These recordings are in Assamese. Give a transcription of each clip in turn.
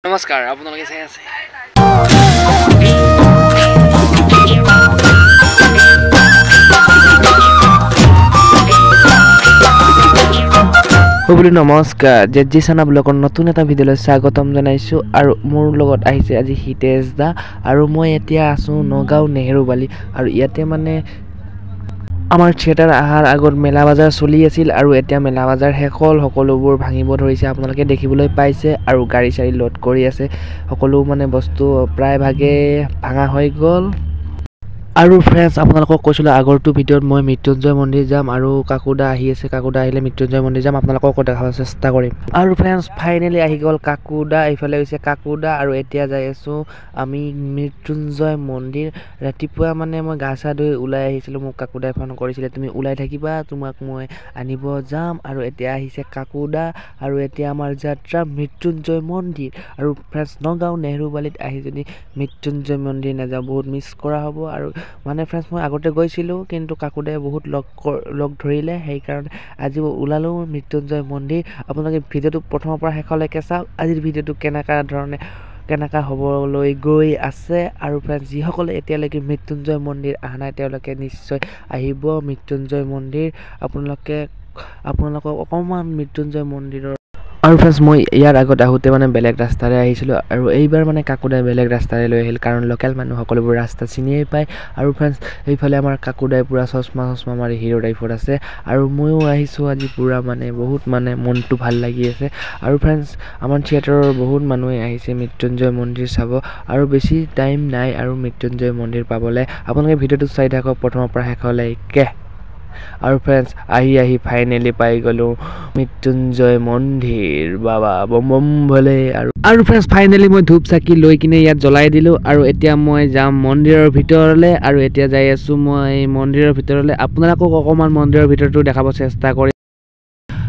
নমস্কাৰ আপোনালোকে চাই আছে বন্ধু নমস্কাৰ জেজি সানা ব্লগৰ নতুন এটা ভিডিঅ'লৈ স্বাগতম জনাইছো আৰু মোৰ লগত আহিছে আজি হিতেশ দা আৰু মই এতিয়া আছো নগাঁও নেহেৰুবালি আৰু ইয়াতে মানে আমাৰ থিয়েটাৰ আহাৰ আগত মেলা বাজাৰ চলি আছিল আৰু এতিয়া মেলা বাজাৰ শেষ হ'ল সকলোবোৰ ভাঙিব ধৰিছে আপোনালোকে দেখিবলৈ পাইছে আৰু গাড়ী চাৰি লোড কৰি আছে সকলো মানে বস্তু প্ৰায় ভাগে ভাঙা হৈ গ'ল আৰু ফ্ৰেন্ডছ আপোনালোকক কৈছিলো আগৰটো ভিডিঅ'ত মই মৃত্যুঞ্জয় মন্দিৰ যাম আৰু কাকুদা আহি আছে কাকুদা আহিলে মৃত্যুঞ্জয় মন্দিৰ যাম আপোনালোকক দেখাবৰ চেষ্টা কৰিম আৰু ফ্ৰেন্ডছ ফাইনেলি আহি গ'ল কাকুদা এইফালে হৈছে কাকুদা আৰু এতিয়া যাই আছো আমি মৃত্যুঞ্জয় মন্দিৰ ৰাতিপুৱা মানে মই গা চা ধুই ওলাই আহিছিলো মোক কাকুদাই ফোন কৰিছিলে তুমি ওলাই থাকিবা তোমাক মই আনিব যাম আৰু এতিয়া আহিছে কাকুদা আৰু এতিয়া আমাৰ যাত্ৰা মৃত্যুঞ্জয় মন্দিৰ আৰু ফ্ৰেন্ডছ নগাঁও নেহেৰুবালিত আহি যদি মৃত্যুঞ্জয় মন্দিৰ নাযাওঁ বহুত মিছ কৰা হ'ব আৰু মানে ফ্ৰেন্ডছ মই আগতে গৈছিলো কিন্তু কাকুদাই বহুত লগ ধৰিলে সেইকাৰণে আজি ওলালো মৃত্যুঞ্জয় মন্দিৰ আপোনালোকে ভিডিঅ'টো প্ৰথমৰ পৰা শেষলৈকে চাওক আজিৰ ভিডিঅ'টো কেনেকা হ'বলৈ গৈ আছে আৰু ফ্ৰেন্ডছ যিসকলে এতিয়ালৈকে মৃত্যুঞ্জয় মন্দিৰ অহা নাই তেওঁলোকে নিশ্চয় আহিব মৃত্যুঞ্জয় মন্দিৰ আপোনালোকক অকণমান মৃত্যুঞ্জয় মন্দিৰৰ আৰু ফ্ৰেন্ডছ মই ইয়াৰ আগত আহোঁতে মানে বেলেগ ৰাস্তাৰে আহিছিলোঁ আৰু এইবাৰ মানে কাকুদাই বেলেগ ৰাস্তাৰে লৈ আহিল কাৰণ লোকেল মানুহ সকলোবোৰ ৰাস্তা চিনিয়েই পায় আৰু ফ্ৰেন্ডছ এইফালে আমাৰ কাকুদাই পূৰা চশমা মাৰি হিৰো টাইপত আছে আৰু ময়ো আহিছোঁ আজি পূৰা মানে বহুত মানে মনটো ভাল লাগি আছে আৰু ফ্ৰেন্ডছ আমাৰ থিয়েটাৰৰ বহুত মানুহে আহিছে মৃত্যুঞ্জয় মন্দিৰ চাব আৰু বেছি টাইম নাই আৰু মৃত্যুঞ্জয় মন্দিৰ পাবলৈ আপোনালোকে ভিডিঅ'টো চাই থাকক প্ৰথমৰ পৰা শেষলৈকে আৰু ফ্ৰেন্ডছ আহি ফাইনেলি পাই গ'লো মৃত্যুঞ্জয় মন্দিৰ বাবা বম বম ভলে আৰু ফ্ৰেন্ডছ ফাইনেলি মই ধূপ চাকি লৈ কিনে ইয়াত জ্বলাই দিলোঁ আৰু এতিয়া মই যাম মন্দিৰৰ ভিতৰলৈ আৰু এতিয়া যাই আছোঁ মই মন্দিৰৰ ভিতৰলৈ আপোনালোকক অকণমান মন্দিৰৰ ভিতৰতো দেখাব চেষ্টা কৰিম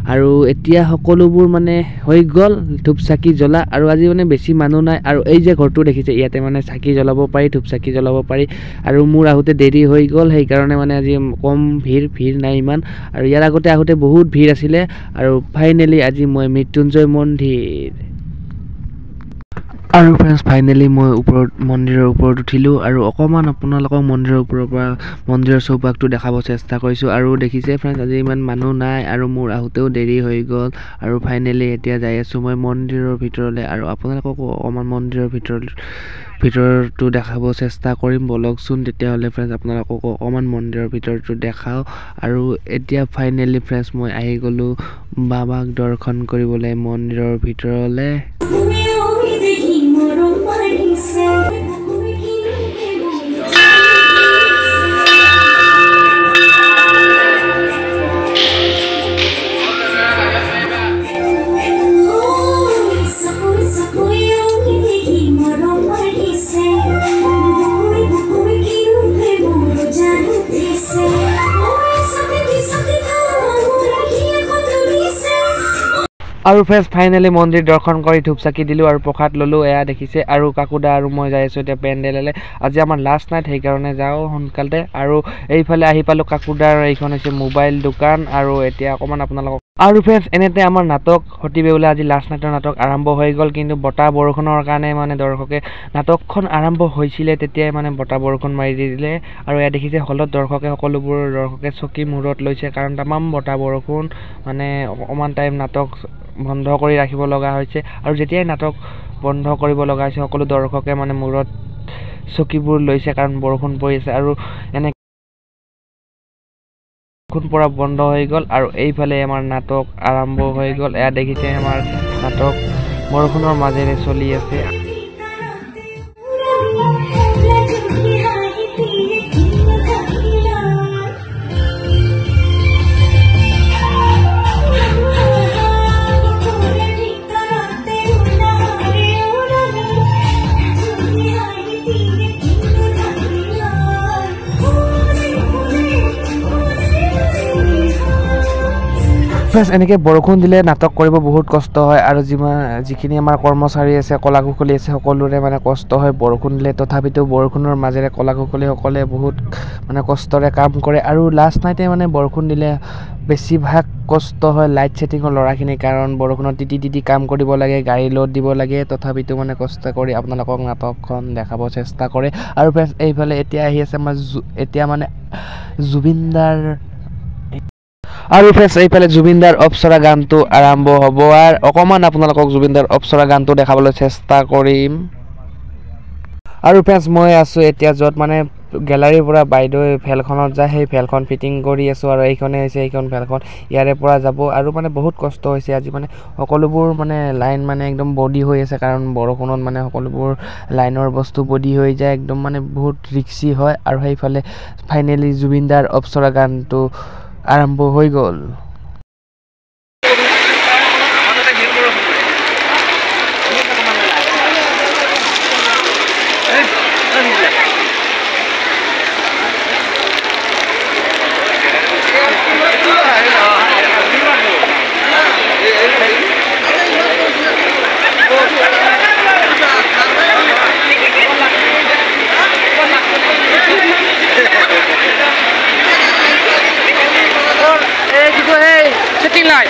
আৰু এতিয়া সকলোবোৰ মানে হৈ গ'ল ধূপ চাকি জ্বলা আৰু আজি মানে বেছি মানুহ নাই আৰু এই যে ঘৰটো দেখিছে ইয়াতে মানে চাকি জ্বলাব পাৰি ধূপ চাকি জ্বলাব পাৰি আৰু মোৰ আহোঁতে দেৰি হৈ গ'ল সেইকাৰণে মানে আজি কম ভিৰ নাই ইমান আৰু ইয়াৰ আগতে আহোঁতে বহুত ভিৰ আছিলে আৰু ফাইনেলি আজি মই মৃত্যুঞ্জয় মন্দিৰ আৰু ফ্ৰেন্ডছ ফাইনেলি মই মন্দিৰৰ ওপৰত উঠিলোঁ আৰু অকণমান আপোনালোকক মন্দিৰৰ ওপৰৰ পৰা মন্দিৰৰ চৌপাশটো দেখাব চেষ্টা কৰিছোঁ আৰু দেখিছে ফ্ৰেন্ডছ আজি ইমান মানুহ নাই আৰু মোৰ আহোঁতেও দেৰি হৈ গ'ল আৰু ফাইনেলি এতিয়া যাই আছোঁ মই মন্দিৰৰ ভিতৰলৈ আৰু আপোনালোককো অকণমান মন্দিৰৰ ভিতৰটো দেখাব চেষ্টা কৰিম বলকচোন তেতিয়াহ'লে ফ্ৰেন্ডছ আপোনালোককো অকণমান মন্দিৰৰ ভিতৰটো দেখাওঁ আৰু এতিয়া ফাইনেলি ফ্ৰেন্ডছ মই আহি গ'লোঁ বাবাক দৰ্শন কৰিবলৈ মন্দিৰৰ ভিতৰলৈ আৰু ফ্ৰেন্ডছ ফাইনেলি মন্দিৰ দৰ্শন কৰি ধূপ চাকি দিলোঁ আৰু প্ৰসাদ ল'লোঁ এয়া দেখিছে আৰু কাকুদা আৰু মই যাই আছোঁ এতিয়া পেণ্ডেললৈ আজি আমাৰ লাষ্ট নাইট সেইকাৰণে যাওঁ সোনকালতে আৰু এইফালে আহি পালোঁ কাকুদাৰ এইখন হৈছে মোবাইল দোকান আৰু এতিয়া অকণমান আপোনালোকক আৰু ফ্ৰেন্ডছ এনেতে আমাৰ নাটক সতী বেউলা আজি লাষ্ট নাইটৰ নাটক আৰম্ভ হৈ গ'ল কিন্তু বতাহ বৰষুণৰ কাৰণে মানে দৰ্শকে নাটকখন আৰম্ভ হৈছিলে তেতিয়াই মানে বতাহ বৰষুণ মাৰি দিলে আৰু এয়া দেখিছে হলত সকলোবোৰ দৰ্শকে চকী মূৰত লৈছে কাৰণ তামাম বতাহ বৰষুণ মানে অকণমান টাইম নাটক বন্ধ কৰি ৰাখিব লগা হৈছে আৰু যেতিয়াই নাটক বন্ধ কৰিব লগা হৈছে সকলো দৰ্শকে মানে মূৰত চকীবোৰ লৈছে কাৰণ বৰষুণ পৰি আছে আৰু এনে পৰা বন্ধ হৈ গ'ল আৰু এইফালে আমাৰ নাটক আৰম্ভ হৈ গ'ল এয়া দেখিছে আমাৰ নাটক বৰষুণৰ মাজেৰে চলি আছে ফ্ৰেণ্ডছ এনেকৈ বৰষুণ দিলে নাটক কৰিব বহুত কষ্ট হয় আৰু যিখিনি আমাৰ কৰ্মচাৰী আছে কলা কুশলী আছে সকলোৰে মানে কষ্ট হয় বৰষুণ দিলে তথাপিতো বৰষুণৰ মাজেৰে কলা কুশলীসকলে বহুত মানে কষ্টৰে কাম কৰে আৰু লাষ্ট নাইটে মানে বৰষুণ দিলে বেছিভাগ কষ্ট হয় লাইট ছেটিঙৰ ল'ৰাখিনি কাৰণ বৰষুণত তিতি কাম কৰিব লাগে গাড়ী লোড দিব লাগে তথাপিতো মানে কষ্ট কৰি আপোনালোকক নাটকখন দেখাব চেষ্টা কৰে আৰু ফ্ৰেণ্ডছ এইফালে এতিয়া আহি আছে আমাৰ এতিয়া মানে জুবিনদাৰ আৰু ফ্ৰেণ্ডছ এইফালে জুবিনদাৰ অপ্সৰা গানটো আৰম্ভ হ'ব আৰু অকণমান আপোনালোকক জুবিনদাৰ অপ্সৰা গানটো দেখাবলৈ চেষ্টা কৰিম আৰু ফ্ৰেণ্ডছ মই আছোঁ এতিয়া য'ত মানে গেলাৰীৰ পৰা বাইদেউ ফেলখনত যায় সেই ফেলখন ফিটিং কৰি আছোঁ আৰু এইখনে হৈছে এইখন ফেলখন ইয়াৰে পৰা যাব আৰু মানে বহুত কষ্ট হৈছে আজি মানে সকলোবোৰ মানে লাইন মানে একদম বডি হৈ আছে কাৰণ বৰষুণত মানে সকলোবোৰ লাইনৰ বস্তু বডি হৈ যায় একদম মানে বহুত ৰিক্সি হয় আৰু সেইফালে ফাইনেলি জুবিনদাৰ অপ্সৰা গানটো আৰম্ভ হৈ গ'ল setting light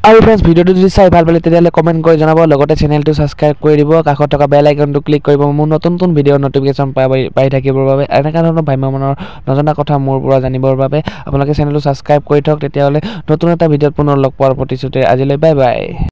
আৰু ফ্ৰেণ্ডছ ভিডিঅ'টো যদি চাই ভাল পালে তেতিয়াহ'লে কমেণ্ট কৰি জনাব লগতে চেনেলটো ছাবস্ক্ৰাইব কৰি দিব কাষত থকা বেল আইকনটো ক্লিক কৰিব মোৰ নতুন ভিডিঅ'ৰ নটিফিকেশ্যন পাই থাকিবৰ বাবে এনেকুৱা ধৰণৰ ভ্ৰাম্যমানৰ নজনা কথা মোৰ পৰা জানিবৰ বাবে আপোনালোকে চেনেলটো ছাবস্ক্ৰাইব কৰি থওক তেতিয়াহ'লে নতুন এটা ভিডিঅ'ত পুনৰ লগ পোৱাৰ প্ৰতিশ্ৰুতিৰে আজিলৈ বাই বাই